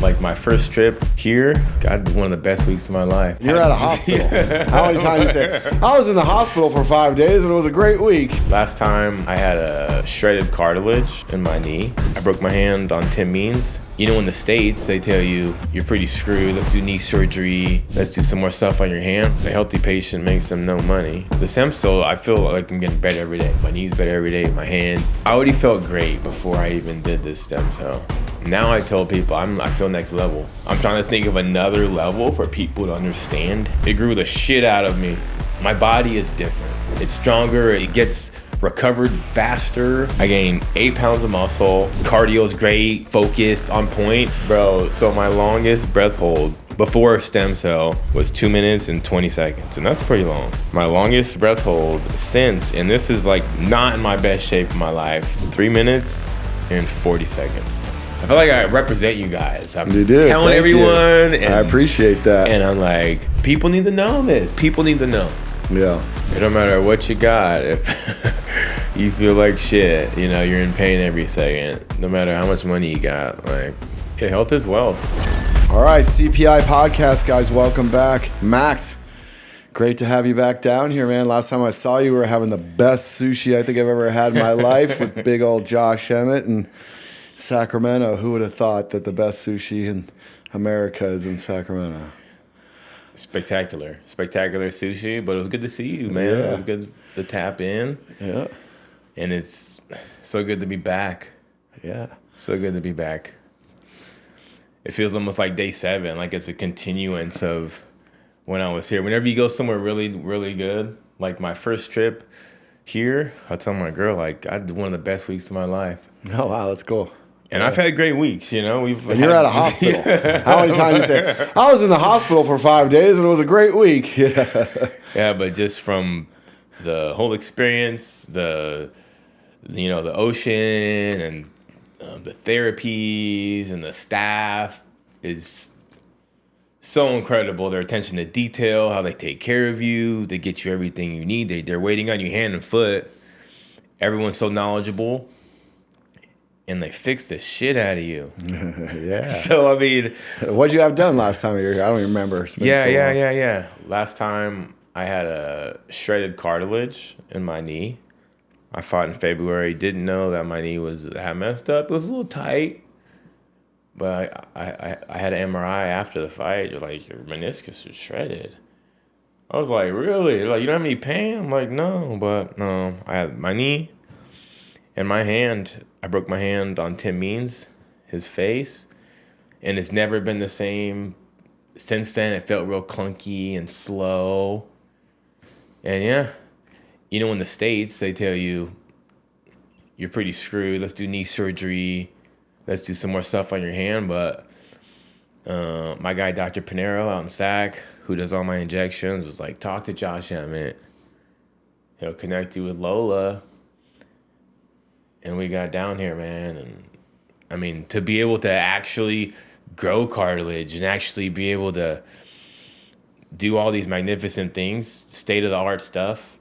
Like my first trip here, God, one of the best weeks of my life. You're at a hospital. How many times you say, I was in the hospital for 5 days and it was a great week. Last time I had a shredded cartilage in my knee. I broke my hand on Tim Means. You know, in the States, they tell you, you're pretty screwed. Let's do knee surgery. Let's do some more stuff on your hand. A healthy patient makes them no money. The stem cell, I feel like I'm getting better every day. My knee's better every day, my hand. I already felt great before I even did this stem cell. Now I tell people I feel next level. I'm trying to think of another level for people to understand. It grew the shit out of me. My body is different. It's stronger. It gets recovered faster. I gained 8 pounds of muscle. Cardio's great, focused, on point. Bro, so my longest breath hold before stem cell was 2 minutes and 20 seconds, and that's pretty long. My longest breath hold since, and this is like not in my best shape of my life, 3 minutes and 40 seconds. I feel like I represent you guys. I'm telling everyone. And, I appreciate that. And I'm like, people need to know this. People need to know. Yeah. It don't matter what you got. If you feel like shit, you know, you're in pain every second. No matter how much money you got. Like, yeah, health is wealth. All right, CPI Podcast, guys. Welcome back. Max, great to have you back down here, man. Last time I saw you, we were having the best sushi I think I've ever had in my life with big old Josh Emmett and Sacramento. Who would have thought that the best sushi in America is in Sacramento? Spectacular sushi, but it was good to see you, man. Yeah. It was good to tap in. Yeah. And it's so good to be back. Yeah. So good to be back. It feels almost like day 7, like it's a continuance of when I was here. Whenever you go somewhere really, really good, like my first trip here, I tell my girl, like, I had one of the best weeks of my life. Oh, wow, that's cool. And I've had great weeks, you know. And you're at a hospital. How many times you say, I was in the hospital for 5 days and it was a great week. Yeah, but just from the whole experience, the ocean and the therapies and the staff is so incredible. Their attention to detail, how they take care of you, they get you everything you need. They're waiting on you hand and foot. Everyone's so knowledgeable. And they fix the shit out of you. Yeah. So, I mean... What'd you have done last time you were here? I don't even remember. Yeah. Last time, I had a shredded cartilage in my knee. I fought in February. Didn't know that my knee was that messed up. It was a little tight. But I had an MRI after the fight. You're like, your meniscus is shredded. I was like, really? Like, you don't have any pain? I'm like, no. But, no. I had my knee and my hand... I broke my hand on Tim Means, his face, and it's never been the same since then. It felt real clunky and slow. And yeah, you know, in the States, they tell you, you're pretty screwed. Let's do knee surgery. Let's do some more stuff on your hand. But my guy, Dr. Pinero out in Sac, who does all my injections, was like, talk to Josh Emmett. He'll connect you with Lola. And we got down here, man, and I mean, to be able to actually grow cartilage and actually be able to do all these magnificent things, state-of-the-art stuff,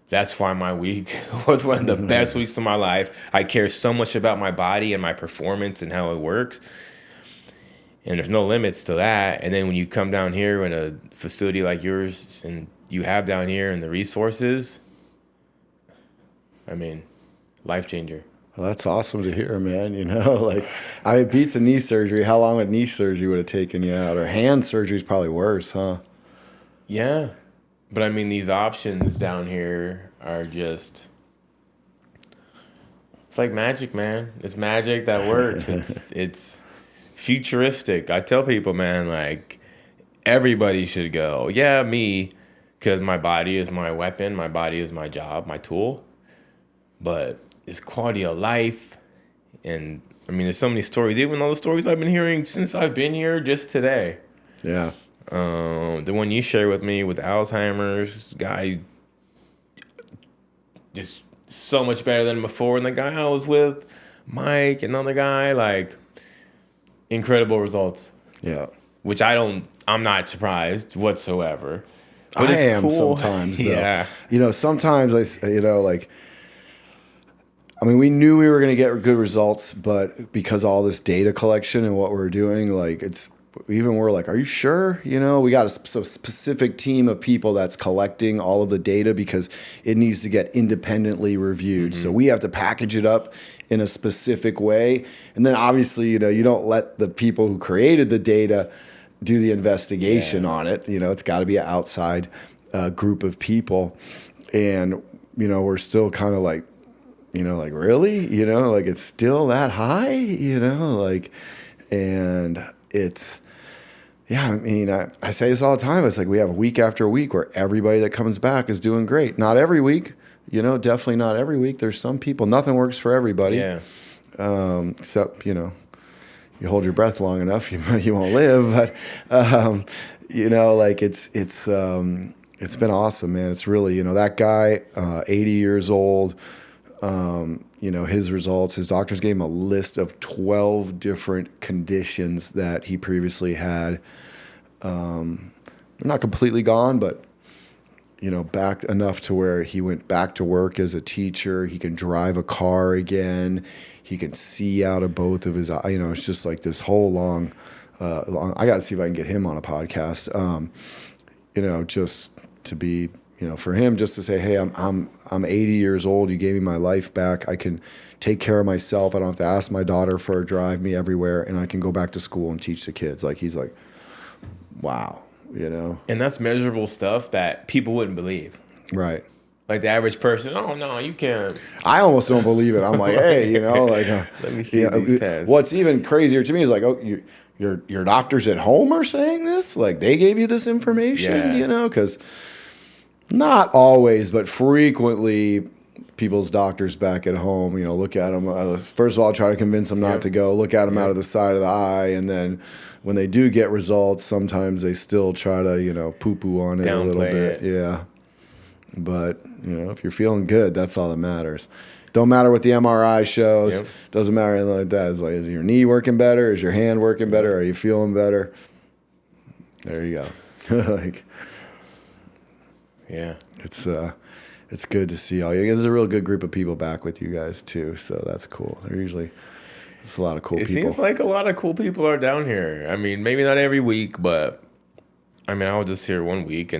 that's why my week was one of the best weeks of my life. I care so much about my body and my performance and how it works, and there's no limits to that. And then when you come down here in a facility like yours and you have down here and the resources... I mean, life changer. Well, that's awesome to hear, man. You know, like, it beats a knee surgery. How long would knee surgery would have taken you out? Or hand surgery is probably worse, huh? Yeah. But I mean, these options down here are just, it's like magic, man. It's magic that works. It's futuristic. I tell people, man, like, everybody should go. Yeah, me, because my body is my weapon. My body is my job, my tool. But it's quality of life. And, I mean, there's so many stories. Even all the stories I've been hearing since I've been here just today. Yeah. The one you shared with me with Alzheimer's, guy just so much better than before. And the guy I was with, Mike, another guy, like, incredible results. Yeah. Which I'm not surprised whatsoever. But I it's am cool. sometimes, though. Yeah. You know, sometimes, like, I mean, we knew we were going to get good results, but because of all this data collection and what we're doing, like we're like, are you sure? You know, we got a specific team of people that's collecting all of the data because it needs to get independently reviewed. So we have to package it up in a specific way. And then obviously, you know, you don't let the people who created the data do the investigation on it. You know, it's got to be an outside group of people. And, you know, we're still kind of like, you know, like, really? You know, like, it's still that high, you know, like, and it's, yeah, I mean, I say this all the time. It's like we have week after week where everybody that comes back is doing great. Not every week, you know, definitely not every week. There's some people, nothing works for everybody. Yeah. Except, you know, you hold your breath long enough, you won't live. But, you know, like it's been awesome, man. It's really, you know, that guy, 80 years old, you know, his results, his doctors gave him a list of 12 different conditions that he previously had. They're not completely gone, but, you know, back enough to where he went back to work as a teacher. He can drive a car again. He can see out of both of his eyes. You know, it's just like this whole long, I got to see if I can get him on a podcast, you know, just to be, you know, for him just to say, hey, I'm 80 years old. You gave me my life back. I can take care of myself. I don't have to ask my daughter for her drive me everywhere, and I can go back to school and teach the kids. Like, he's like, wow, you know. And that's measurable stuff that people wouldn't believe. Right. Like the average person, oh no, you can't. I almost don't believe it. I'm like, hey, you know, like, let me see these tests. What's even crazier to me is like, oh, your doctors at home are saying this? Like, they gave you this information, you know, because. Not always, but frequently, people's doctors back at home, you know, look at them. First of all, try to convince them not to go. Look at them out of the side of the eye, and then when they do get results, sometimes they still try to, you know, poo-poo on it a little bit. Yeah, but you know, if you're feeling good, that's all that matters. Don't matter what the MRI shows. Yep. Doesn't matter anything like that. It's like, is your knee working better? Is your hand working better? Are you feeling better? There you go. Like. Yeah, it's good to see all you. There's a real good group of people back with you guys too, so that's cool. It's a lot of cool people. It seems like a lot of cool people are down here. I mean, maybe not every week, but I mean, I was just here one week,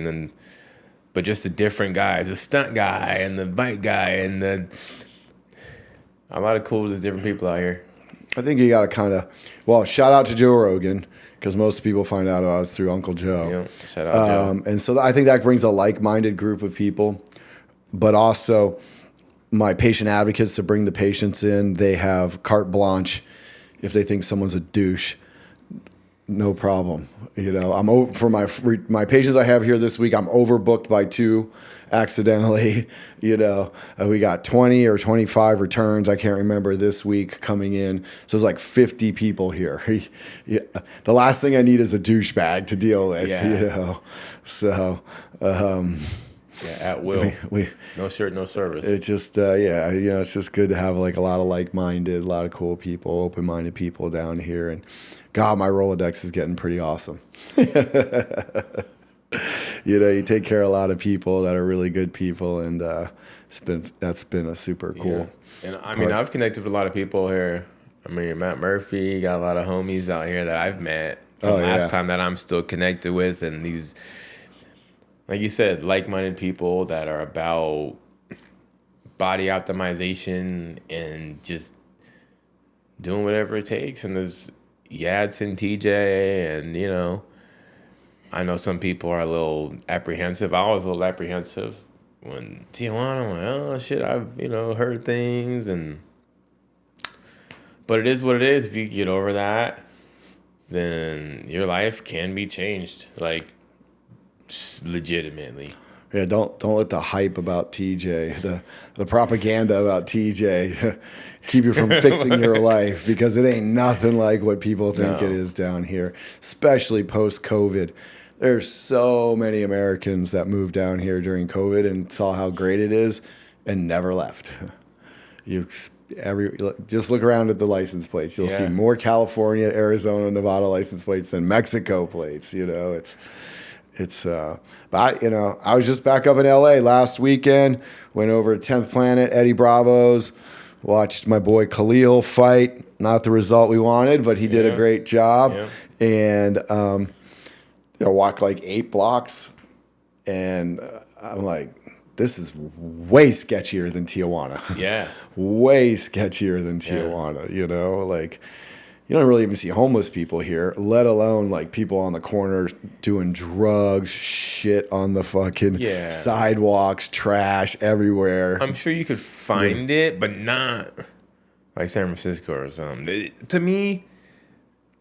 but just the different guys, the stunt guy and the bike guy and a lot of cool, just different people out here. I think you got to shout out to Joe Rogan. Because most people find out about us through Uncle Joe. Yeah, shout out Joe. And so I think that brings a like-minded group of people. But also, my patient advocates to bring the patients in, they have carte blanche. If they think someone's a douche, no problem. You know, for my patients I have here this week, I'm overbooked by 2 accidentally. You know, we got 20 or 25 returns. I can't remember this week coming in. So it's like 50 people here. The last thing I need is a douchebag to deal with. Yeah. You know, so. At will. No shirt, no service. It's just, you know, it's just good to have like a lot of like-minded, a lot of cool people, open-minded people down here. And God, my Rolodex is getting pretty awesome. You know, you take care of a lot of people that are really good people, and that's been a super cool. Yeah. And I mean, I've connected with a lot of people here. I mean, Matt Murphy, got a lot of homies out here that I've met from last time that I'm still connected with, and these, like you said, like-minded people that are about body optimization and just doing whatever it takes. And there's Yadson, TJ, and you know. I know some people are a little apprehensive. I was a little apprehensive when Tijuana. I'm like, oh shit, I've heard things, but it is what it is. If you get over that, then your life can be changed, like legitimately. Yeah, don't let the hype about TJ, the propaganda about TJ, keep you from fixing your life, because it ain't nothing like what people think it is down here, especially post-COVID. There's so many Americans that moved down here during COVID and saw how great it is and never left. Just look around at the license plates. You'll see more California, Arizona, Nevada license plates than Mexico plates. You know, but I was just back up in LA last weekend. Went over to 10th Planet, Eddie Bravo's. Watched my boy Khalil fight. Not the result we wanted, but he did a great job. Yeah. And walked like 8 blocks, and I'm like, this is way sketchier than Tijuana. Yeah. Way sketchier than Tijuana. You know, like you don't really even see homeless people here, let alone like people on the corner doing drugs, shit on the fucking sidewalks, trash everywhere. I'm sure you could find it, but not like San Francisco or something. To me,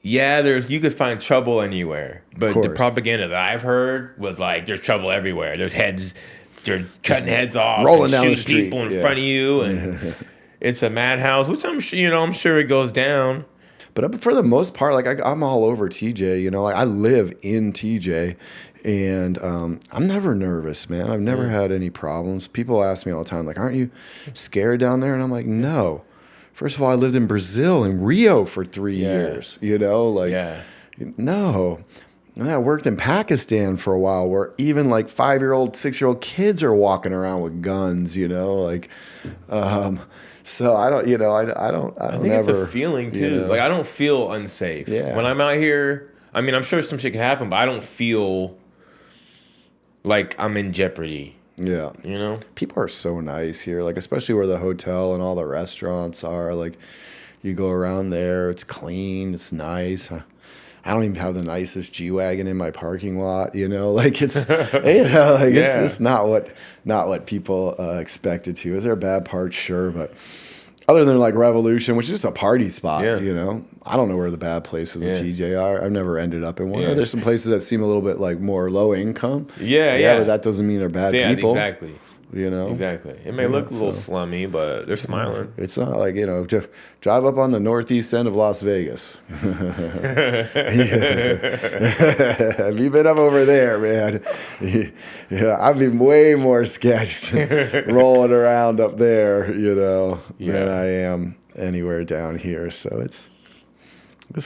you could find trouble anywhere. But the propaganda that I've heard was like, there's trouble everywhere. There's heads, they're cutting heads off, rolling and down the shooting street people in front of you, and it's a madhouse, which I'm sure it goes down. But for the most part, like I'm all over TJ. You know, like I live in TJ, and I'm never nervous, man. I've never had any problems. People ask me all the time, like, "Aren't you scared down there?" And I'm like, "No." First of all, I lived in Brazil, in Rio, for 3 years. You know, like, no. And I worked in Pakistan for a while, where even like 5-year-old, 6-year-old kids are walking around with guns. You know, like. So I don't, I think it's a feeling too. Like I don't feel unsafe when I'm out here. I mean, I'm sure some shit can happen, but I don't feel like I'm in jeopardy. Yeah. You know? People are so nice here, like especially where the hotel and all the restaurants are. Like you go around there, it's clean, it's nice. I don't even have the nicest G-Wagon in my parking lot, you know, like it's, it's just not what people expect it to. Is there bad parts? Sure. But other than like Revolution, which is just a party spot, you know, I don't know where the bad places with TJ are. I've never ended up in one. There's some places that seem a little bit like more low income. But that doesn't mean they're bad people. Exactly. You know? Exactly. It may look a little slummy, but they're smiling. It's not like, drive up on the northeast end of Las Vegas. Have you been up over there, man? Yeah, I've been way more sketched rolling around up there, than I am anywhere down here. So it's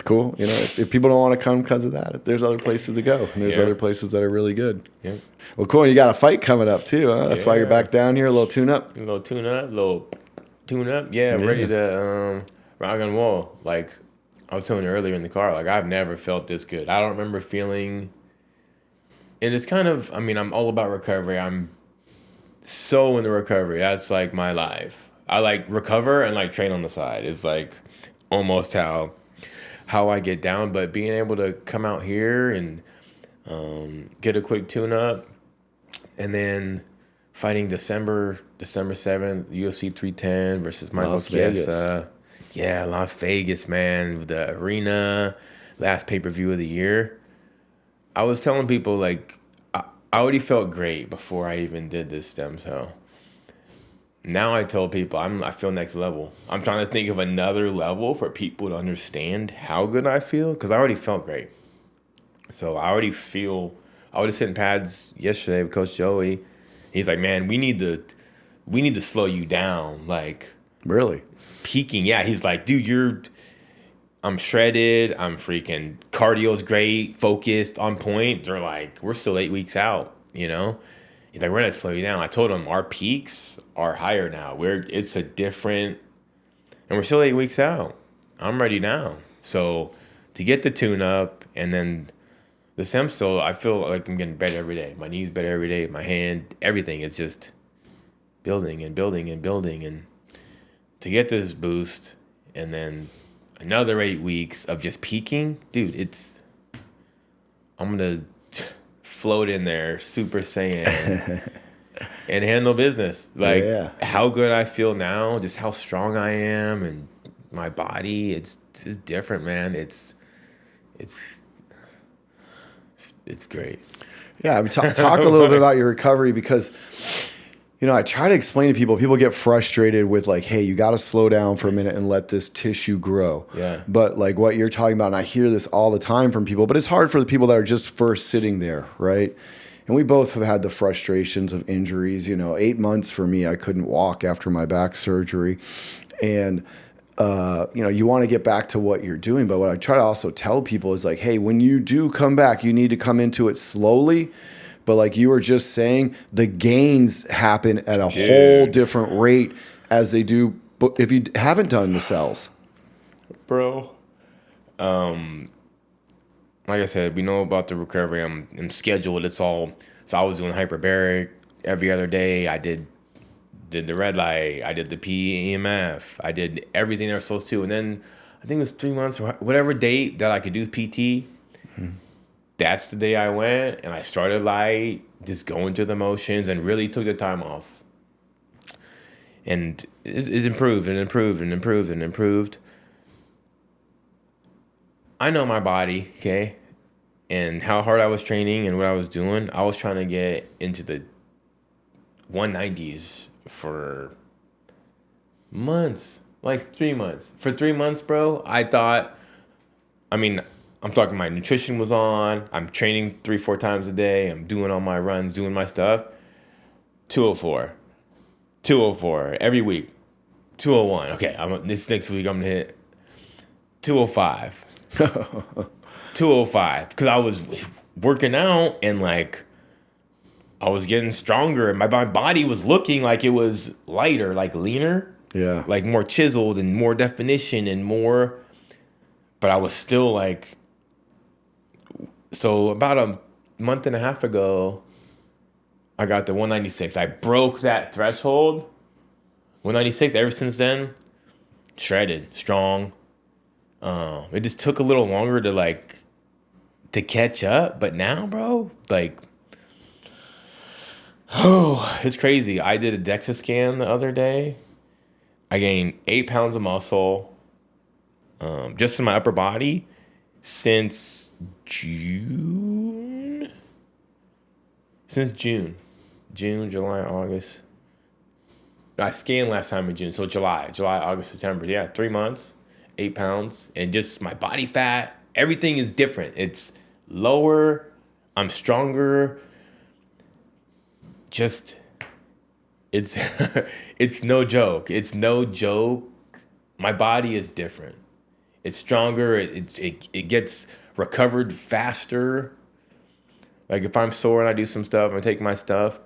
cool. You know, if people don't want to come because of that, there's other places to go. And there's other places that are really good. Yeah. Well, cool. And you got a fight coming up too, huh? That's why you're back down here. A little tune-up. Yeah, ready to rock and roll. Like I was telling you earlier in the car, like I've never felt this good. I don't remember feeling. And it's kind of, I mean, I'm all about recovery. I'm so into recovery. That's like my life. I like recover and like train on the side. It's like almost how I get down. But being able to come out here and get a quick tune-up, and then fighting December 7th, UFC 310 versus Michael Chiesa. Yeah, Las Vegas, man. The arena, last pay-per-view of the year. I was telling people, like, I already felt great before I even did this stem cell. Now I tell people I feel next level. I'm trying to think of another level for people to understand how good I feel, because I already felt great. So I already feel. I was hitting pads yesterday with Coach Joey. He's like, "Man, we need to slow you down." Like, really peaking. Yeah, he's like, "Dude, I'm shredded. I'm freaking cardio's great, focused, on point." They're like, "We're still 8 weeks out, you know." He's like, "We're gonna slow you down." I told him our peaks are higher now. It's a different, and we're still 8 weeks out. I'm ready now. So to get the tune up and then the stem cell, I feel like I'm getting better every day. My knees better every day. My hand, everything is just building and building and building. And to get this boost and then another 8 weeks of just peaking, dude, I'm gonna float in there, Super Saiyan, and handle business. Like how good I feel now, just how strong I am, and my body, it's different, man. It's great. Yeah, I mean, talk a little bit about your recovery, because I try to explain to people. People get frustrated with like, hey, you got to slow down for a minute and let this tissue grow. Yeah. But like what you're talking about, and I hear this all the time from people, but it's hard for the people that are just first sitting there, right? And we both have had the frustrations of injuries. 8 months for me, I couldn't walk after my back surgery. And you want to get back to what you're doing. But what I try to also tell people is like, hey, when you do come back, you need to come into it slowly. But like you were just saying, the gains happen at a whole different rate as they do But if you haven't done the cells, bro, like I said, we know about the recovery. I'm scheduled. It's all. So I was doing hyperbaric every other day. I did the red light. I did the PEMF. I did everything they're supposed to. And then I think it was 3 months or whatever date that I could do PT. That's the day I went and I started light, just going through the motions and really took the time off. And it improved and improved and improved and improved. I know my body, okay, and how hard I was training and what I was doing. I was trying to get into the 190s for months, like 3 months. For 3 months, bro, I thought, I'm talking my nutrition was on. I'm training 3-4 times a day. I'm doing all my runs, doing my stuff. 204 every week. 201. Okay, this next week I'm gonna hit 205. 205 because I was working out and like I was getting stronger and my body was looking like it was lighter, like leaner, like more chiseled and more definition and more, but I was still like. So about a month and a half ago I got the 196. I broke that threshold. 196. Ever since then, shredded, strong. It just took a little longer to catch up, but now, bro, like, oh, it's crazy. I did a DEXA scan the other day. I gained 8 pounds of muscle, just in my upper body since June. June, July, August. I scanned last time in June, so July, August, September. Yeah, 3 months. 8 pounds, and just my body fat, everything is different. It's lower, I'm stronger. Just, it's it's no joke. It's no joke. My body is different. It's stronger. It gets recovered faster. Like if I'm sore and I do some stuff, I take my stuff,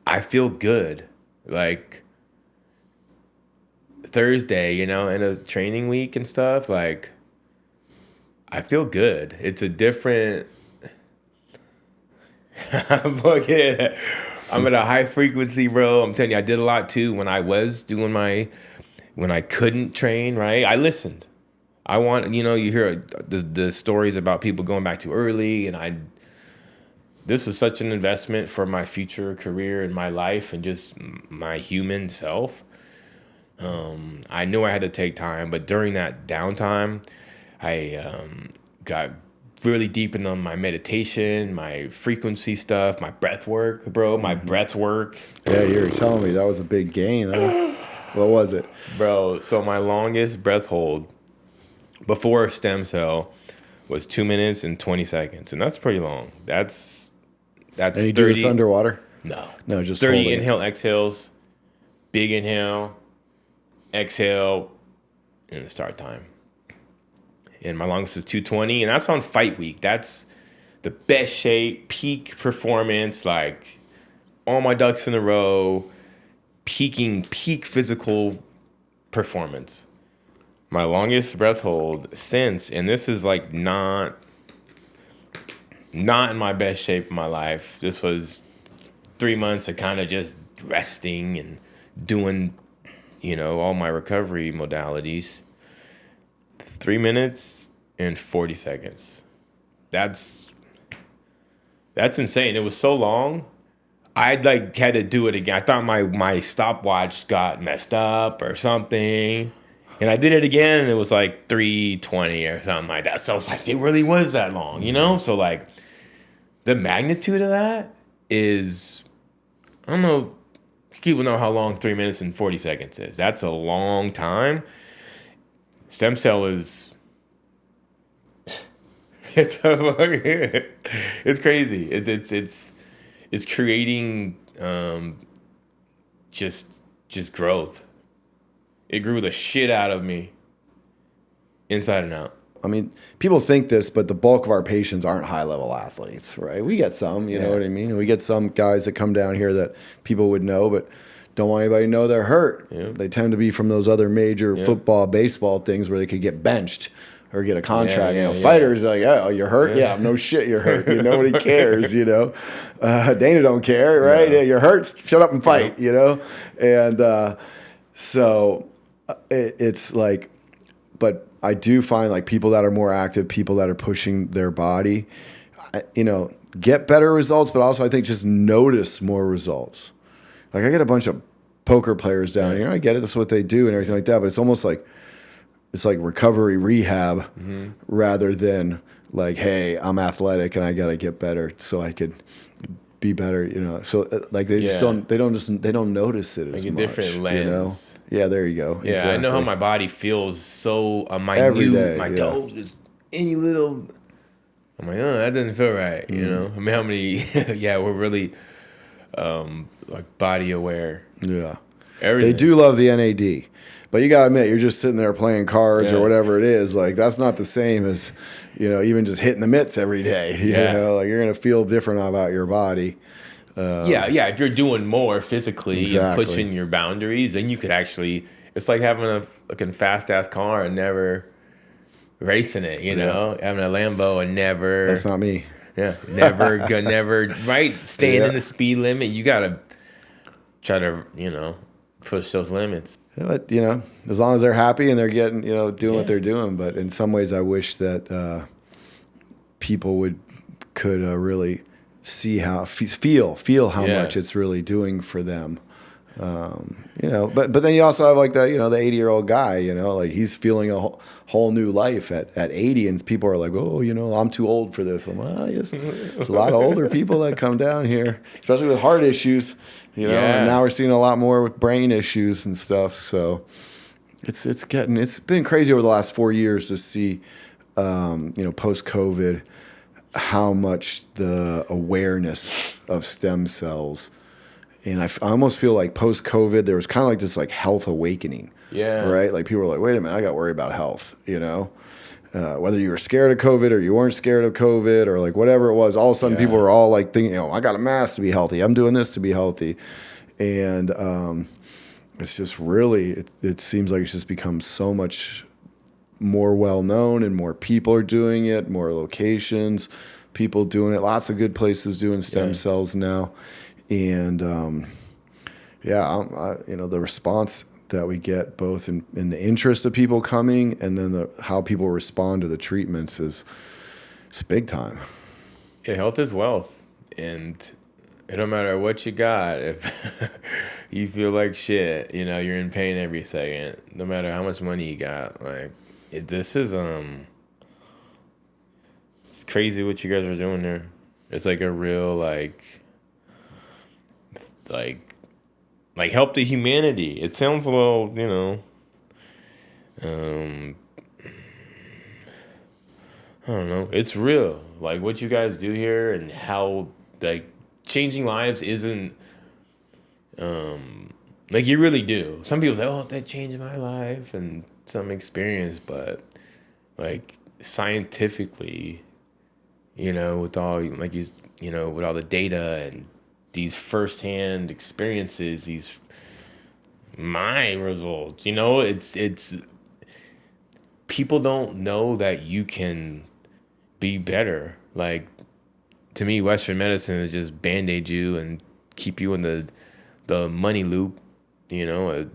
I feel good. Like Thursday, in a training week and stuff, like I feel good. It's a different. I'm at a high frequency, bro. I'm telling you, I did a lot too when I was doing when I couldn't train, right? I listened. I want, you hear the stories about people going back too early, and this was such an investment for my future career and my life and just my human self. I knew I had to take time, but during that downtime, I got really deep into my meditation, my frequency stuff, my breath work, bro, my breath work. Yeah, you were telling me that was a big gain. Huh? What was it? Bro, so my longest breath hold before stem cell was 2 minutes and 20 seconds, and that's pretty long. That's and you 30, do this underwater? No, just 30 inhale, exhales, big inhale, exhale, and the start time. And my longest is 220, and that's on fight week. That's the best shape, peak performance, like all my ducks in a row, peak physical performance. My longest breath hold since, and this is like not in my best shape of my life. This was 3 months of kind of just resting and doing, all my recovery modalities. 3 minutes and 40 seconds. That's insane. It was so long. I had to do it again. I thought my stopwatch got messed up or something. And I did it again, and it was like 3:20 or something like that. So I was like, it really was that long, So like the magnitude of that is, I don't know, people know how long 3 minutes and 40 seconds is. That's a long time. Stem cell is, it's crazy. It's creating just growth. It grew the shit out of me, inside and out. I mean, people think this, but the bulk of our patients aren't high-level athletes, right? We get some, you know what I mean? We get some guys that come down here that people would know, but don't want anybody to know they're hurt. Yeah. They tend to be from those other major football, baseball things where they could get benched or get a contract. Fighters are like, oh, you're hurt? Yeah, no shit, you're hurt. Nobody cares, Dana don't care, right? Yeah, you're hurt, shut up and fight, And so it's like, but I do find like people that are more active, people that are pushing their body, get better results, but also I think just notice more results. Like I get a bunch of poker players down here. I get it. That's what they do and everything like that. But it's almost like, it's like recovery rehab rather than like, hey, I'm athletic and I got to get better so I could be better, So like they just they don't notice it as like much. A different lens. Yeah, there you go. Yeah, exactly. I know how my body feels so minute. Every day, my toes is any little. I'm like, that doesn't feel right. I mean, how many? We're really like body aware. Yeah, everything. They do love the NAD. But you gotta admit, you're just sitting there playing cards or whatever it is. Like that's not the same as, even just hitting the mitts every day. Like you're gonna feel different about your body. If you're doing more physically and pushing your boundaries, then you could actually. It's like having a fucking fast ass car and never racing it. Having a Lambo and never. That's not me. Yeah, never right. Staying in the speed limit. You gotta try to push those limits. But, as long as they're happy and they're getting, doing what they're doing. But in some ways, I wish that people could really see how, feel how much it's really doing for them. But then you also have like the 80-year-old guy, like he's feeling a whole new life at 80, and people are like, oh, I'm too old for this. I'm like, oh, yes. There's a lot of older people that come down here, especially with heart issues, and now we're seeing a lot more with brain issues and stuff. So it's been crazy over the last 4 years to see, post-COVID, how much the awareness of stem cells. And I almost feel like post-COVID, there was kind of like this like health awakening. Yeah. Right? Like people were like, wait a minute, I got to worry about health, whether you were scared of COVID or you weren't scared of COVID or like whatever it was, all of a sudden people were all like thinking, I got a mask to be healthy. I'm doing this to be healthy. And it's just really, it seems like it's just become so much more well-known and more people are doing it, more locations, people doing it, lots of good places doing stem cells now. And, the response that we get both in the interest of people coming and then how people respond to the treatments it's big time. Yeah, health is wealth. And it don't matter what you got. If you feel like shit, you're in pain every second, no matter how much money you got. Like, this is, it's crazy what you guys are doing there. It's like a real, like help to humanity. It sounds a little, I don't know. It's real. Like what you guys do here and how like changing lives isn't like you really do. Some people say, "Oh, that changed my life," and some experience, but like scientifically, with all like with all the data and these firsthand experiences, my results, it's people don't know that you can be better. Like to me, Western medicine is just band-aid you and keep you in the money loop. A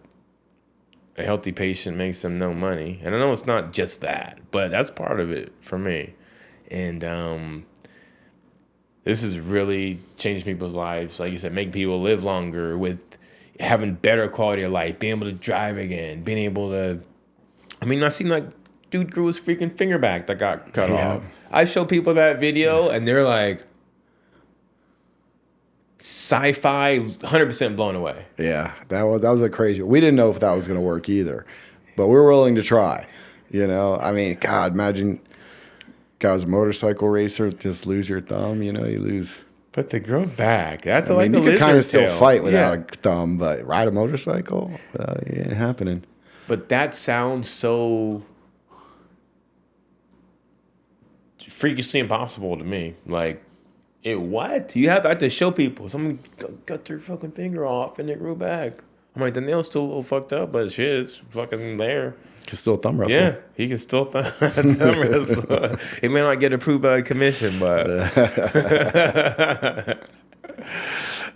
healthy patient makes them no money. And I know it's not just that, but that's part of it for me. And this has really changed people's lives. Like you said, make people live longer with having better quality of life, being able to drive again, being able to... I mean, I seen like dude grew his freaking finger back that got cut off. I show people that video and they're like, sci-fi, 100% blown away. Yeah, that was a crazy... We didn't know if that was going to work either, but we're willing to try. I mean, God, imagine... Guy was a motorcycle racer, just lose your thumb, you lose. But to grow back, that's you could kind of still fight without a thumb, but ride a motorcycle, it ain't happening. But that sounds so freakishly impossible to me. Like, What? You have to show people. Someone cut their fucking finger off and it grew back. I'm like, the nail's still a little fucked up, but shit, it's fucking there. Can still thumb wrestle. Yeah, he can still thumb wrestle. He may not get approved by the commission, but.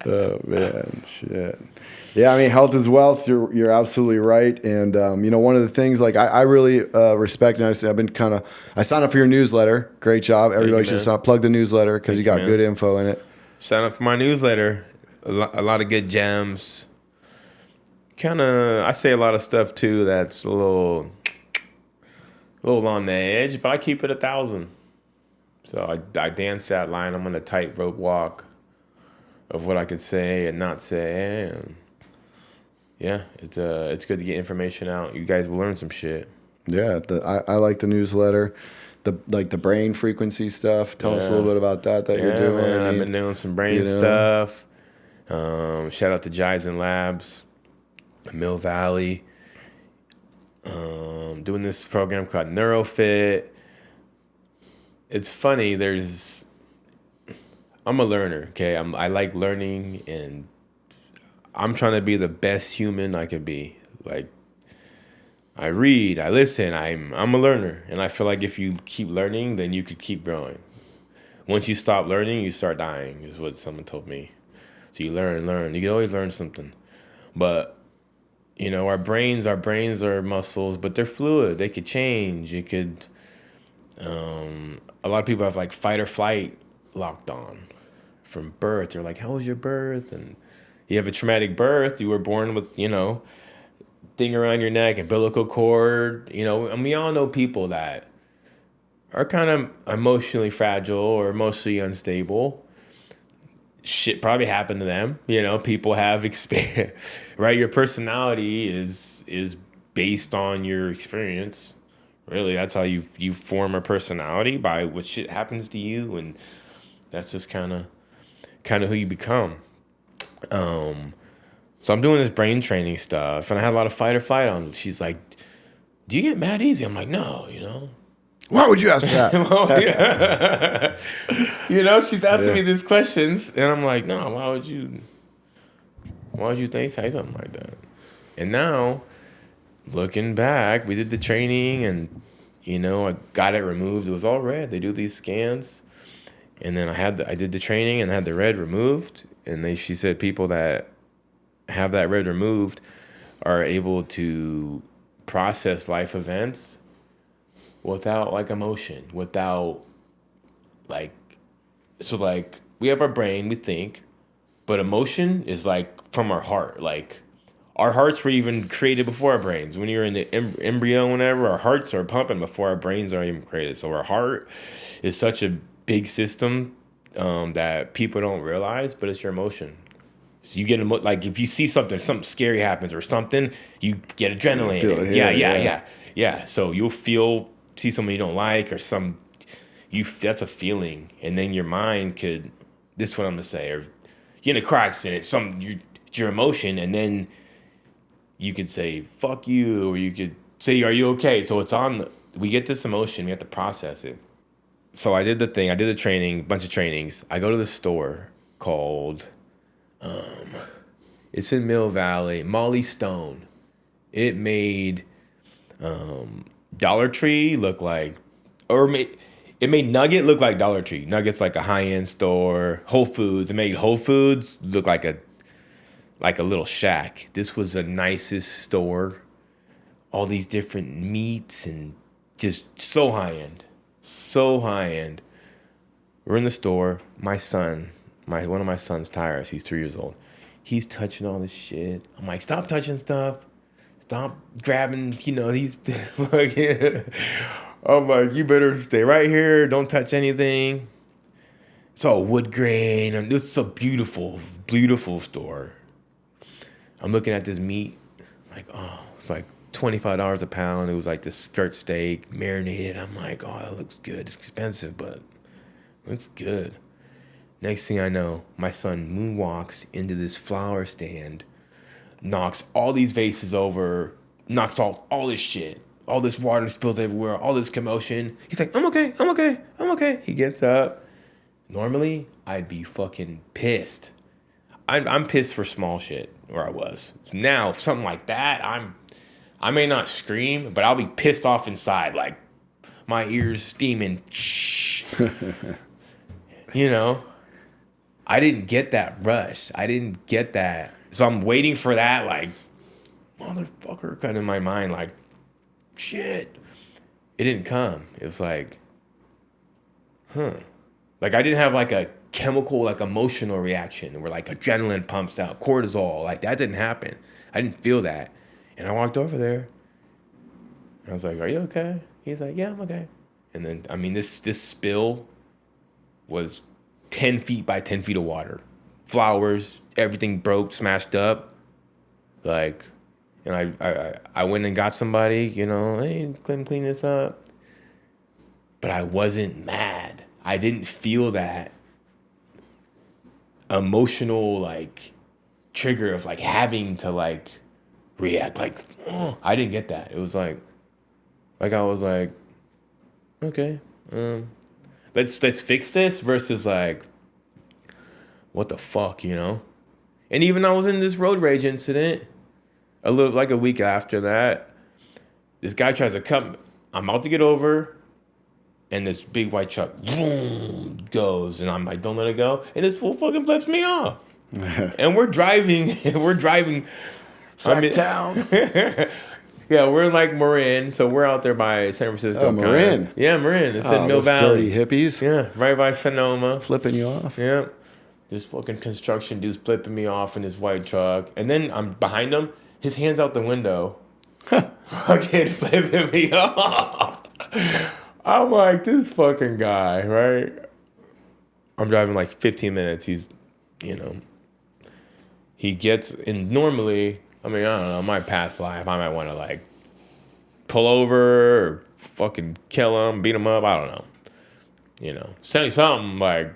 Oh man, shit. Yeah, I mean, health is wealth. You're absolutely right. And one of the things like I really respect, and I signed up for your newsletter. Great job. Everybody should plug the newsletter because you got good info in it. Sign up for my newsletter. A lot of good gems. I say a lot of stuff too that's a little on the edge, but I keep it 1,000. So I dance that line. I'm on a tightrope walk of what I could say and not say. And yeah, it's good to get information out. You guys will learn some shit. Yeah, I like the newsletter. The brain frequency stuff. Tell us a little bit about that you're doing. Man, I've been doing some brain stuff. Shout out to Jizen Labs, Mill Valley. Doing this program called NeuroFit. It's funny. I'm a learner. Okay, I like learning, and I'm trying to be the best human I could be. Like, I read, I listen. I'm a learner, and I feel like if you keep learning, then you could keep growing. Once you stop learning, you start dying. Is what someone told me. So you learn. You can always learn something, but. Our brains are muscles, but they're fluid. They could change. It could. A lot of people have like fight or flight locked on from birth. They're like, "How was your birth?" And you have a traumatic birth. You were born with, thing around your neck, umbilical cord. And we all know people that are kind of emotionally fragile or emotionally unstable. Shit probably happened to them. People have experience, right? Your personality is based on your experience. Really, that's how you form a personality, by what shit happens to you, and that's just kind of who you become. So I'm doing this brain training stuff, and I had a lot of fight or flight on. She's like, "Do you get mad easy?" I'm like, "No, Why would you ask that?" She's asking me these questions, and I'm like, "No, why would you say something like that?" And now, looking back, we did the training, and I got it removed. It was all red. They do these scans, and then I did the training and had the red removed. And she said people that have that red removed are able to process life events without like emotion, without like we have our brain, we think, but emotion is like from our heart. Like our hearts were even created before our brains. When you're in the embryo, whenever, our hearts are pumping before our brains are even created. So our heart is such a big system that people don't realize, but it's your emotion. So you get like if you see something scary happens or something, you get adrenaline. Yeah. So you'll see someone you don't like or that's a feeling, and then your mind could, this is what I'm gonna say, or you get in a car accident, it's your emotion, and then you could say fuck you, or you could say are you okay? So we get this emotion, we have to process it. So I did the training, bunch of trainings. I go to the store called it's in Mill Valley, Molly Stone. It made Dollar Tree look like, it made Nugget look like Dollar Tree. Nugget's like a high-end store. Whole Foods. It made Whole Foods look like a little shack. This was the nicest store. All these different meats and just so high-end. So high-end. We're in the store. My son, one of my son's tires, he's 3 years old. He's touching all this shit. I'm like, stop touching stuff. Stop grabbing, these. I'm like, you better stay right here. Don't touch anything. It's all wood grain. And it's a beautiful, beautiful store. I'm looking at this meat. Like, oh, it's like $25 a pound. It was like this skirt steak, marinated. I'm like, oh, that looks good. It's expensive, but it looks good. Next thing I know, my son moonwalks into this flower stand, knocks all these vases over, knocks all this shit. All this water spills everywhere, all this commotion. He's like, I'm okay. He gets up, normally I'd be fucking pissed. I'm pissed for small shit where I was. Now, something like that, I may not scream, but I'll be pissed off inside, like my ears steaming. You know, I didn't get that rush. I didn't get that. So I'm waiting for that, like, motherfucker, kind of in my mind, like, shit. It didn't come. It was like, Like, I didn't have, like, a chemical, like, emotional reaction where, like, adrenaline pumps out, cortisol. Like, that didn't happen. I didn't feel that. And I walked over there. And I was like, are you okay? He's like, yeah, I'm okay. And then, I mean, this spill was 10 feet by 10 feet of water. Flowers, everything broke, smashed up. Like, and I went and got somebody, you know, hey, clean this up. But I wasn't mad. I didn't feel that emotional, like, trigger of, like, having to, like, react. Like, oh, I didn't get that. It was like I was like, okay, let's fix this versus, like, what the fuck, you know? And even I was in this road rage incident, a week after that, this guy tries to come. I'm about to get over, and this big white truck boom, goes, and I'm like, don't let it go. And this fool fucking flips me off. And we're driving. Sacktown. Yeah, we're in, like, Marin, so we're out there by San Francisco. Oh, Marin. Kinda. Yeah, Marin. It's in Mill those Valley. dirty hippies. Yeah, right by Sonoma. Flipping you off. Yeah. This fucking construction dude's flipping me off in his white truck. And then I'm behind him, his hand's out the window. Fucking flipping me off. I'm like, this fucking guy, right? I'm driving like 15 minutes. He's, you know, he gets, and normally, I mean, I don't know, my past life, I might want to, like, pull over or fucking kill him, beat him up, I don't know. You know, say something, like,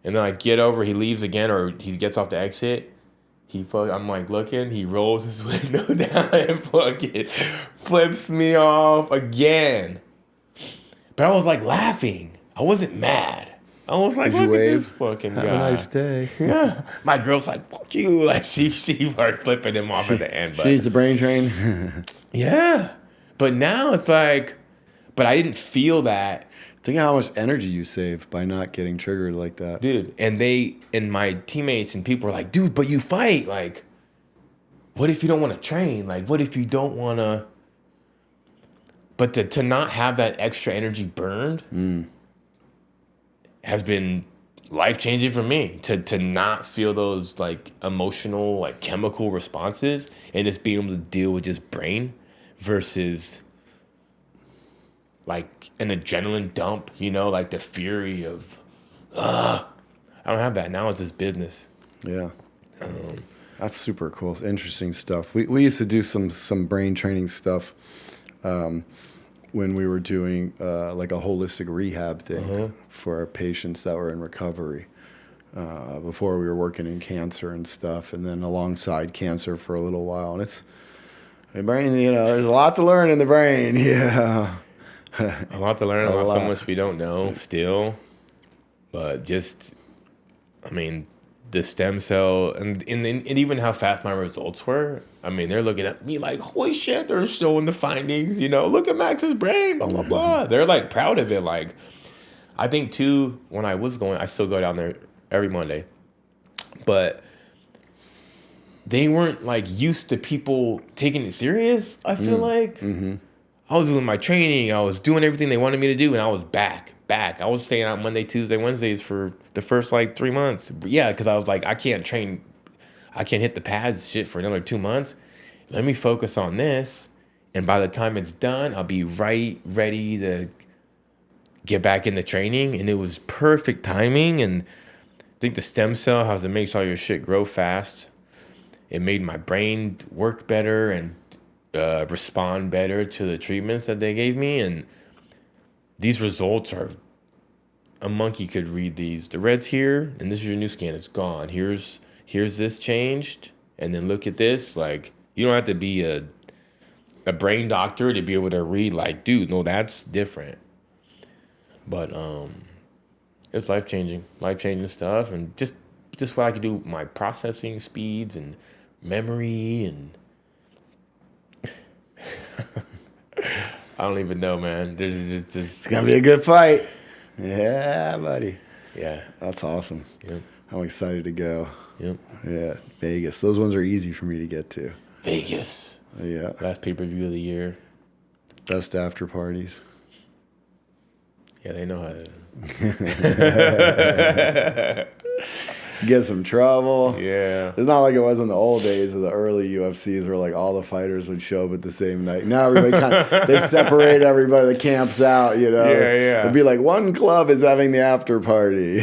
and then I get over, he leaves again, or he gets off the exit. I'm like looking, he rolls his window down and fucking flips me off again. But I was like laughing. I wasn't mad. I was like, look at this fucking guy. Have a nice day. Yeah. My girl's like, fuck you. Like, she started flipping him off at the end. But, she's the brain train. yeah. But now it's like, but I didn't feel that. Think of how much energy you save by not getting triggered like that. Dude, and my teammates and people are like, dude, but you fight. Like, what if you don't want to train? Like, what if you don't want to? But to not have that extra energy burned has been life-changing for me. To not feel those, like, emotional, like, chemical responses and just being able to deal with just brain versus, like, an adrenaline dump, you know, like the fury of, I don't have that. Now it's just business. Yeah. That's super cool. Interesting stuff. We used to do some brain training stuff when we were doing like a holistic rehab thing for our patients that were in recovery before we were working in cancer and stuff, and then alongside cancer for a little while. And it's the brain, you know, there's a lot to learn in the brain. Yeah. A lot to learn about so much we don't know still. But just, I mean, the stem cell and even how fast my results were. I mean, they're looking at me like, holy shit, they're showing the findings, you know, look at Max's brain, blah, blah, blah. They're, like, proud of it. Like, I think, too, when I was going, I still go down there every Monday. But they weren't, like, used to people taking it serious, I feel like. Mm-hmm. I was doing my training. I was doing everything they wanted me to do, and I was back. I was staying out Monday, Tuesday, Wednesdays for the first, like, 3 months. Yeah, because I was like, I can't hit the pads shit for another 2 months. Let me focus on this, and by the time it's done, I'll be ready to get back into training. And it was perfect timing, and I think the stem cell has to make sure your shit grow fast. It made my brain work better and respond better to the treatments that they gave me, and these results are, a monkey could read these. The red's here, and this is your new scan. It's gone. Here's this changed, and then look at this. Like, you don't have to be a brain doctor to be able to read, like, dude, no, that's different. But It's life-changing stuff, and just what I could do, my processing speeds and memory, and I don't even know, man. There's just It's gonna be a good fight. Yeah, buddy. Yeah, That's awesome. yep, I'm excited to go. yep. Yeah, Vegas. Those ones are easy for me to get to. Vegas, Yeah, last pay-per-view of the year. best after parties. Yeah, they know how to. Get some trouble. Yeah. It's not like it was in the old days of the early UFCs where like all the fighters would show up at the same night. Now everybody they separate everybody, the camps out, you know. Yeah. It'd be like one club is having the after party.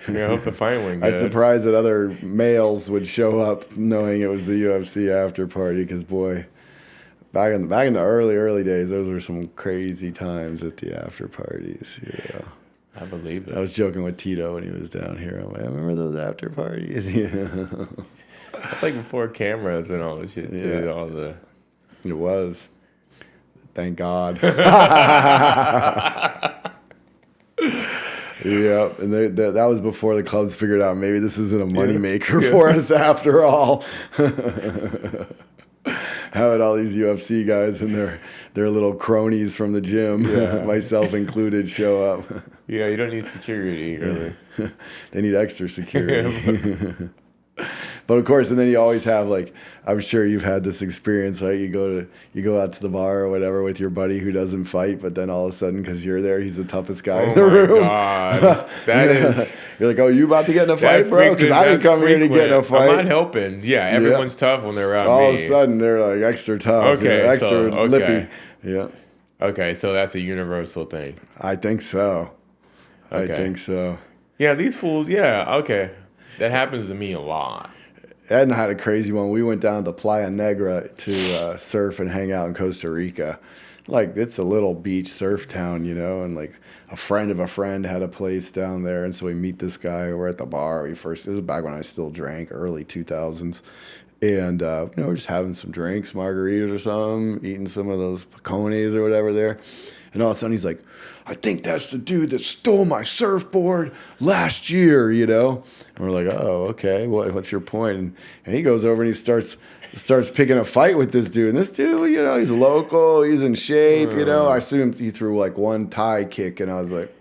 Yeah, I hope the fight went good. I was surprised that other males would show up knowing it was the UFC after party because boy, back in the early days, those were some crazy times at the after parties. You know. I believe it. I was joking with Tito when he was down here. I'm like, I remember those after parties. Yeah. That's like before cameras and all this shit too. Yeah. All the. It was. Thank God. Yeah, and that was before the clubs figured out maybe this isn't a moneymaker for us after all. Having all these UFC guys and their little cronies from the gym, myself included, show up. Yeah, you don't need security, really. They need extra security. But of course, and then you always have like, I'm sure you've had this experience, right? You go out to the bar or whatever with your buddy who doesn't fight, but then all of a sudden, because you're there, he's the toughest guy in the room. Oh my God, that is. You're like, oh, you about to get in a fight, bro? Because I didn't come here to get in a fight. I'm not helping. Yeah, everyone's tough when they're around all me. All of a sudden, they're like extra tough, Okay, extra lippy. Yeah. Okay, so that's a universal thing. I think so. Okay. I think so. Yeah, these fools. Yeah, okay, that happens to me a lot. Ed and I had a crazy one. We went down to Playa Negra to surf and hang out in Costa Rica. Like, it's a little beach surf town, you know, and like a friend of a friend had a place down there. And so we meet this guy. We're at the bar. It was back when I still drank, early 2000s. And, we're just having some drinks, margaritas or something, eating some of those picones or whatever there. And all of a sudden he's like, I think that's the dude that stole my surfboard last year, you know? And we're like, oh, okay, what's your point? And he goes over and he starts picking a fight with this dude. And this dude, you know, he's local, he's in shape, you know? I assumed he threw like one Thai kick, and I was like,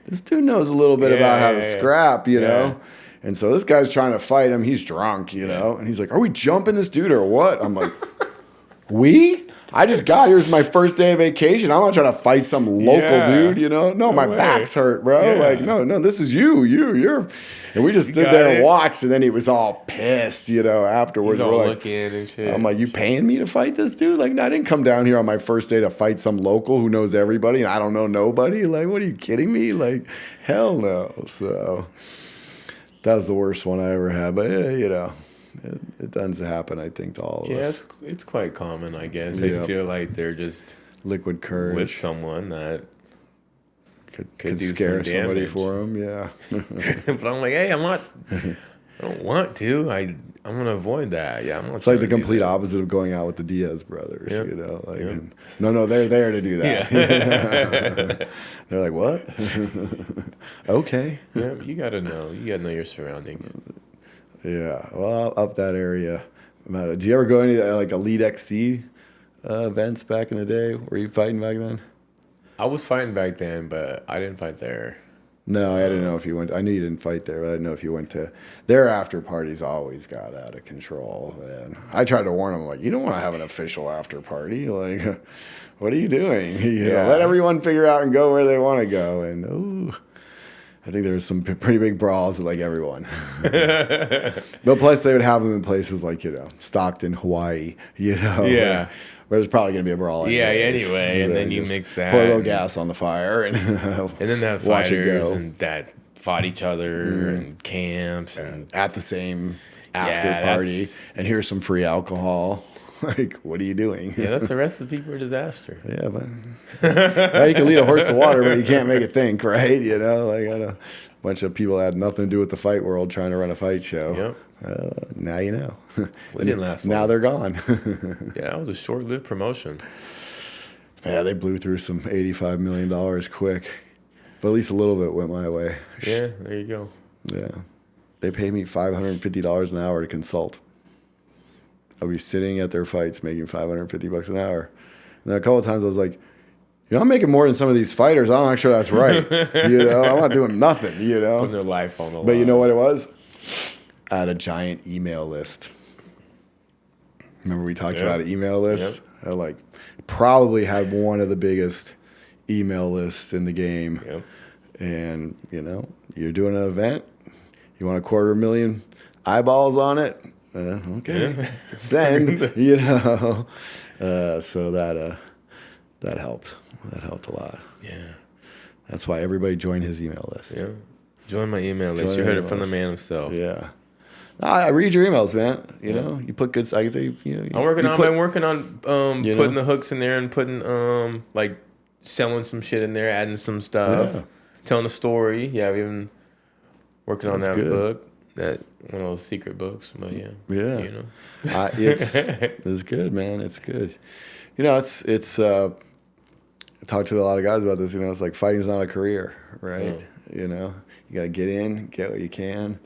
this dude knows a little bit about how to scrap, you know? And so this guy's trying to fight him. He's drunk, you know? And he's like, are we jumping this dude or what? I'm like, we? I just got here. It's my first day of vacation. I'm not trying to fight some local dude, you know? No, my back's hurt, bro. Yeah. Like, no, this is you're. And we just stood there and watched, and then he was all pissed, you know, afterwards. He's all we're looking and shit. I'm like, you paying me to fight this dude? Like, no, I didn't come down here on my first day to fight some local who knows everybody, and I don't know nobody. Like, what are you kidding me? Like, hell no. So that was the worst one I ever had. But, you know. It tends to happen, I think, to all of us. Yeah, it's quite common, I guess. They feel like they're just liquid courage with someone that could scare somebody for them. Yeah. But I'm like, hey, I don't want to. I'm gonna avoid that. Yeah, it's like the complete opposite of going out with the Diaz brothers. Yep. You know, like no, they're there to do that. Yeah. They're like, what? Okay. Yeah, you gotta know. You gotta know your surroundings. Yeah, well, up that area. Do you ever go any like Elite XC events back in the day? Were you fighting back then? I was fighting back then, but I didn't fight there. No, I didn't know if you went. I knew you didn't fight there, but I didn't know if you went to. Their after parties always got out of control. And I tried to warn them, like, you don't want to have an official after party. Like, what are you doing? You know, let everyone figure out and go where they want to go. And I think there was some pretty big brawls with like everyone. But plus they would have them in places like, you know, Stockton, Hawaii, you know. Yeah. Where there's probably going to be a brawl anyways. Anyway. And then you mix that. Pour a little gas on the fire. And then they have fighters and that fought each other and camps. And at the same after party. And here's some free alcohol. Like, what are you doing? Yeah, that's a recipe for disaster. Yeah, but you can lead a horse to water, but you can't make it think, right? You know, like a bunch of people that had nothing to do with the fight world trying to run a fight show. Yep. Now you know. It didn't last long. Now they're gone. Yeah, that was a short-lived promotion. Yeah, they blew through some $85 million quick. But at least a little bit went my way. Yeah, there you go. Yeah. They pay me $550 an hour to consult. I'll be sitting at their fights making $550 an hour. And then a couple of times I was like, I'm making more than some of these fighters. I'm not sure that's right. I'm not doing nothing, Putting their life on the line. But you know what it was? I had a giant email list. Remember we talked about an email list? Yep. I probably had one of the biggest email lists in the game. Yep. And, you're doing an event. You want 250,000 eyeballs on it? Okay. Send, So that helped. That helped a lot. Yeah. That's why everybody joined his email list. Yeah. Join my email list. You heard it from the man himself. Yeah. I read your emails, man. You put good. I've been working on putting the hooks in there and putting selling some shit in there, adding some stuff, telling a story. Yeah, we've been working on that book. That one of those secret books. But yeah. It's good, man. It's good. It's. I talk to a lot of guys about this. It's like fighting's not a career, right? You got to get in, get what you can,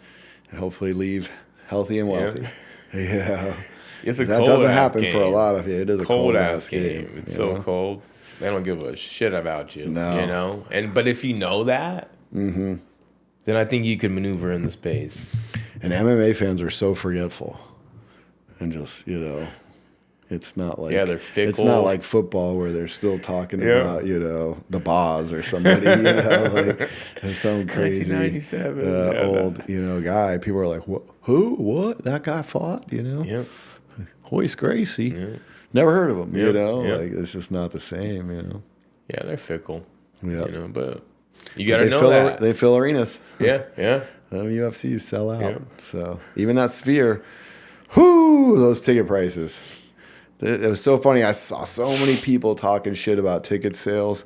and hopefully leave healthy and wealthy. Yeah. It's a that cold doesn't happen game. for a lot of you. It is a cold ass game. It's so cold. They don't give a shit about you. No. But if you know that, then I think you could maneuver in the space. And MMA fans are so forgetful, and just it's not like they're fickle. It's not like football where they're still talking about the boss or somebody some crazy 1997 old guy. People are like, what that guy fought Hoist Gracie. Never heard of him. It's just not the same. Yeah, they're fickle. Yeah, but you got to know that they fill arenas. Yeah. UFCs sell out. Yeah. So even that Sphere, those ticket prices. It was so funny. I saw so many people talking shit about ticket sales.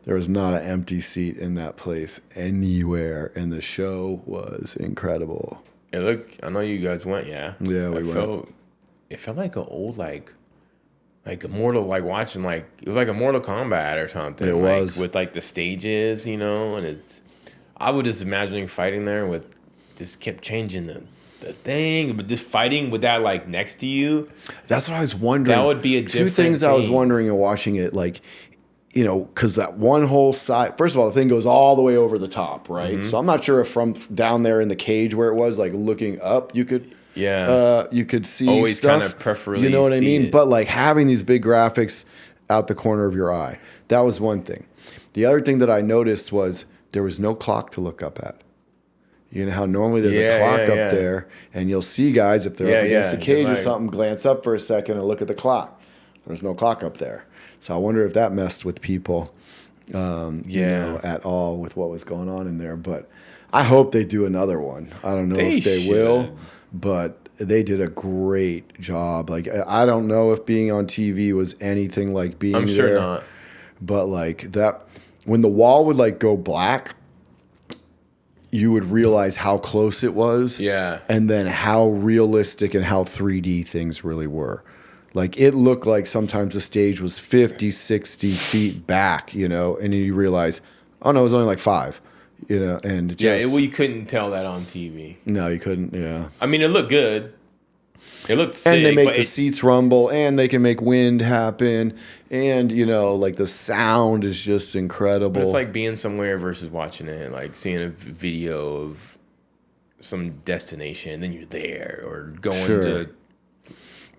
There was not an empty seat in that place anywhere, and the show was incredible. And look, I know you guys went, yeah. Yeah, we went. It felt like an old, like a Mortal, watching, it was like a Mortal Kombat or something. It was. With, the stages, and I was just imagining fighting there with, just kept changing the thing, but just fighting with that next to you. That's what I was wondering. That would be a different two things thing. I was wondering and watching it, because that one whole side. First of all, the thing goes all the way over the top, right? Mm-hmm. So I'm not sure if from down there in the cage where it was, looking up, you could see always stuff. Kind of preferably. You know what I mean? It. But having these big graphics out the corner of your eye, that was one thing. The other thing that I noticed was there was no clock to look up at. You know how normally there's a clock up there, and you'll see guys, if they're up against the cage or something, glance up for a second and look at the clock. There's no clock up there. So I wonder if that messed with people at all with what was going on in there. But I hope they do another one. I don't know if they will, but they did a great job. I don't know if being on TV was anything like being there. I'm sure not. But that, when the wall would go black, you would realize how close it was. Yeah. And then how realistic and how 3D things really were. It looked like sometimes the stage was 50, 60 feet back, and then you realize, oh no, it was only 5, and just... you couldn't tell that on TV. No, you couldn't, yeah. I mean, it looked good. It looked sick. And they make the seats rumble, and they can make wind happen, and, the sound is just incredible. But it's like being somewhere versus watching it, seeing a video of some destination, then you're there, or going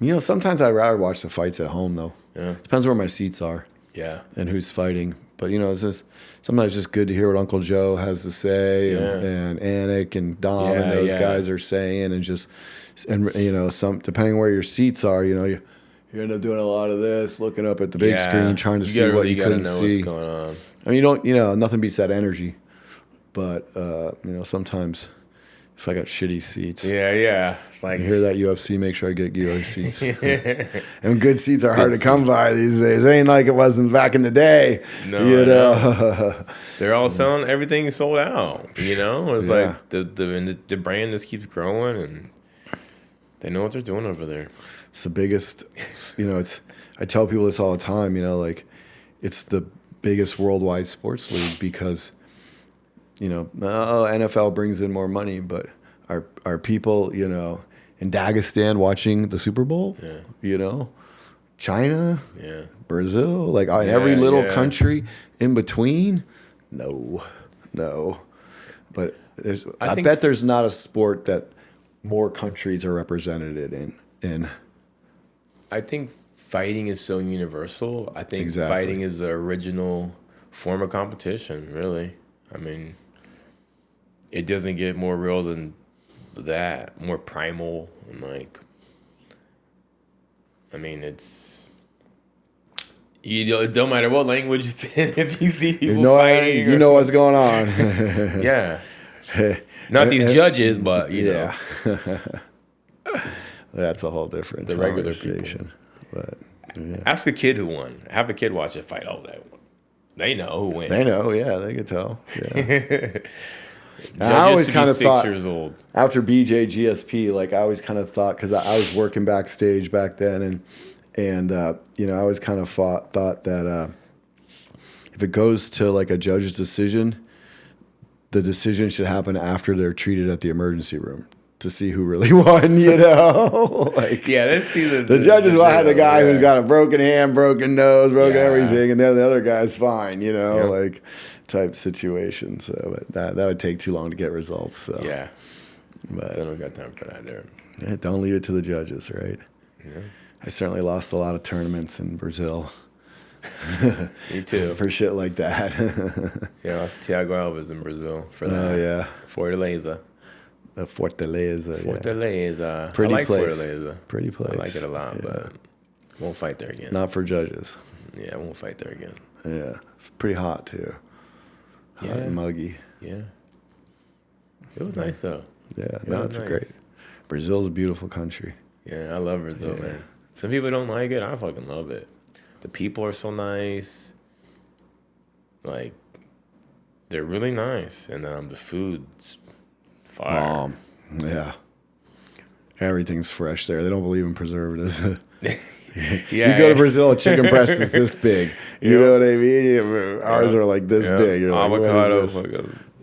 to... sometimes I'd rather watch the fights at home, though. Yeah. Depends where my seats are. Yeah. And who's fighting. But, it's just sometimes it's just good to hear what Uncle Joe has to say, and Anik and Dom and those guys are saying, and just... And depending where your seats are, you end up doing a lot of this, looking up at the big screen, trying to see what you couldn't see. What's going on. I mean, nothing beats that energy. But sometimes if I got shitty seats, it's you hear that UFC, make sure I get good seats. And good seats are hard to come by these days. It ain't like it wasn't back in the day. No, they're all selling. Everything sold out. It's the brand just keeps growing and. They know what they're doing over there. It's the biggest, I tell people this all the time, it's the biggest worldwide sports league because NFL brings in more money, but are people, in Dagestan watching the Super Bowl? Yeah. China? Yeah. Brazil? Like every little country in between? No. But I bet there's not a sport that more countries are represented in. I think fighting is so universal. I think fighting is the original form of competition, really. I mean, it doesn't get more real than that, more primal, and it's, it don't matter what language it's in, if you see people fighting. You know what's going on. Yeah. Not these judges, but, know. That's a whole different the regular conversation. But ask a kid who won. Have a kid watch a fight all day. They know who wins. They know, yeah, they can tell. Yeah. I always kind of thought, 6 years old. After BJGSP, I always kind of thought, because I was working backstage back then, and I always kind of thought that if it goes to a judge's decision, the decision should happen after they're treated at the emergency room to see who really won, let's see the judges will have the guy who's got a broken hand, broken nose, broken everything, and then the other guy's fine, type situation. So but that would take too long to get results. So but I don't got time for that there. Yeah, don't leave it to the judges, right? Yeah. I certainly lost a lot of tournaments in Brazil. Me too. For shit like that. I lost to Thiago Alves in Brazil for that. Oh yeah. Fortaleza. Fortaleza. Fortaleza. Pretty I like place. Fortaleza. Pretty place. I like it a lot, but won't fight there again. Not for judges. Yeah, I won't fight there again. Yeah, it's pretty hot too. Hot and muggy. Yeah. It was nice though. Yeah, it's great. Brazil's a beautiful country. Yeah, I love Brazil, man. Some people don't like it. I fucking love it. The people are so nice. They're really nice, and the food's fire. Yeah. Everything's fresh there. They don't believe in preservatives. Yeah, you go to Brazil, a chicken breast is this big. You know what I mean? Ours are this big. You're avocados.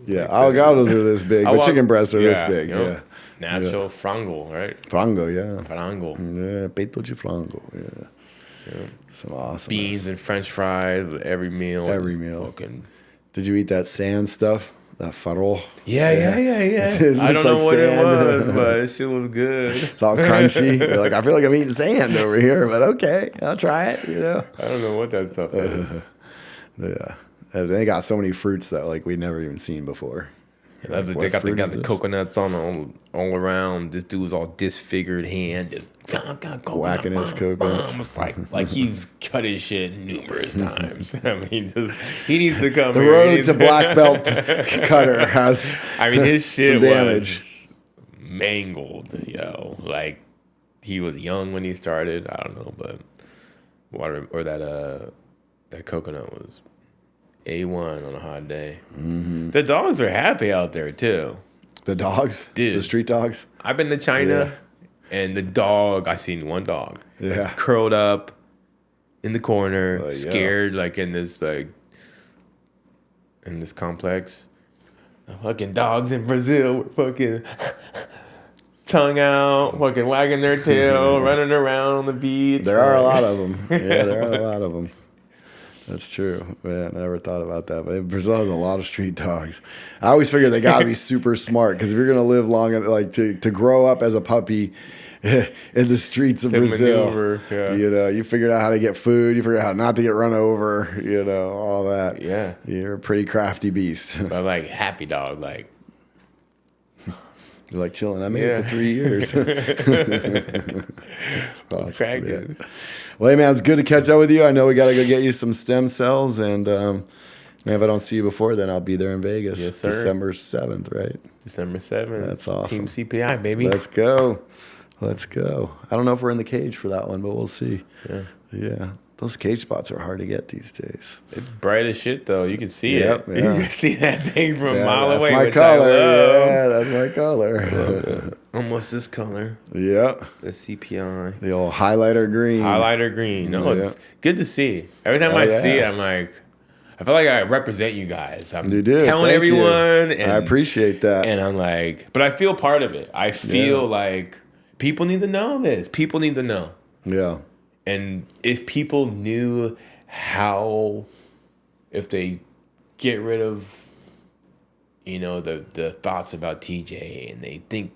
Avocados are this big, but chicken breasts are this big. Yeah. Natural frango, right? Frango, yeah. Frango. Yeah, peito de frango. Yeah. Some awesome beans and French fries with every meal. Did you eat that sand stuff? That farol? Yeah. I don't know what it was, but it shit was good. It's all crunchy. You're I feel like I'm eating sand over here, but okay, I'll try it, I don't know what that stuff is. Yeah. They got so many fruits that we'd never even seen before. They got the coconuts on all around. This dude's all disfigured hand, just whacking his coconuts. Like he's cut his shit numerous times. I mean, he needs to come. The road to black belt cutter has. His shit some damage. Was mangled, he was young when he started. I don't know, but water or that coconut was A1 on a hot day. Mm-hmm. The dogs are happy out there too. The dogs? Dude. The street dogs? I've been to China, and the dog, I seen one dog. Yeah. Was curled up in the corner, scared, in this complex. The fucking dogs in Brazil were fucking tongue out, fucking wagging their tail, running around on the beach. There are a lot of them. Yeah, there are a lot of them. That's true. Man, I never thought about that. But Brazil has a lot of street dogs. I always figure they got to be super smart, because if you're going to live long, to grow up as a puppy in the streets of Brazil, maneuver, you figured out how to get food, you figured out how not to get run over, all that. Yeah. You're a pretty crafty beast. But happy dog, You're chilling. I made it for 3 years. Awesome, man. Well, hey, man, it's good to catch up with you. I know we got to go get you some stem cells. And if I don't see you before then, I'll be there in Vegas. Yes, sir. December 7th, right? December 7th. That's awesome. Team CPI, baby. Let's go. I don't know if we're in the cage for that one, but we'll see. Yeah. Those cage spots are hard to get these days. It's bright as shit, though. You can see it. Yeah. You can see that thing from a mile away. That's my color. Yeah, that's my color. Almost this color. Yeah. The CPI. The old highlighter green. No, it's good to see. Every time I see it, I'm like, I feel like I represent you guys. I'm You do. telling Thank everyone. you. I appreciate that. And I'm like, but I feel part of it. I feel like people need to know this. People need to know. Yeah. And if people knew how, if they get rid of, the thoughts about TJ and they think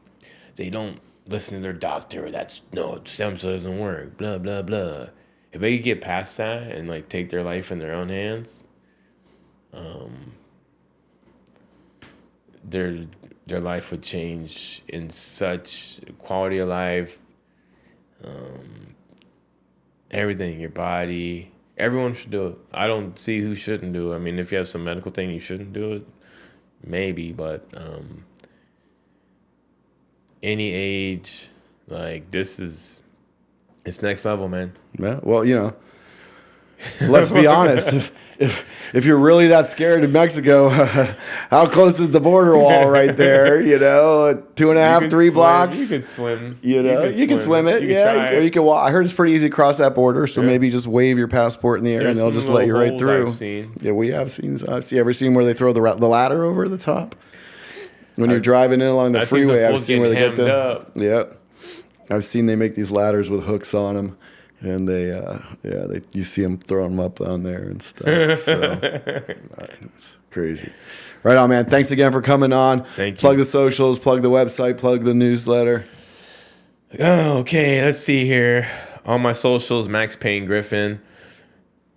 they don't listen to their doctor, stem cell doesn't work, blah, blah, blah. If they could get past that and like take their life in their own hands, their life would change in such quality of life, everything, your body. Everyone should do it. I don't see who shouldn't do it. I mean, if you have some medical thing you shouldn't do it, maybe, but any age, like it's next level, man. Yeah. Well, let's be honest. If you're really that scared in Mexico, how close is the border wall right there? 2.5, 3 blocks. You could swim. You can swim it. Or you can walk. I heard it's pretty easy to cross that border. So maybe just wave your passport in the air and they'll just let you right through. I've seen. Yeah, we have seen. I've ever seen where they throw the ladder over the top when you're driving in along the freeway. I've seen where they get them. Yep. I've seen they make these ladders with hooks on them. And you see them throwing them up on there and stuff. So it's crazy. Right on, man. Thanks again for coming on. Thank you. Plug the socials, plug the website, plug the newsletter. Oh, okay. Let's see here. On my socials, Max Payne Griffin.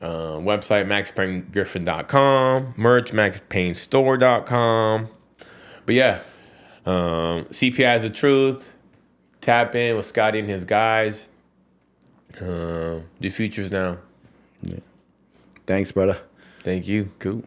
Website, maxpaynegriffin.com. Merch, maxpaynestore.com. But yeah, CPI is the truth. Tap in with Scotty and his guys. The future's now. Yeah. Thanks, brother. Thank you. Cool.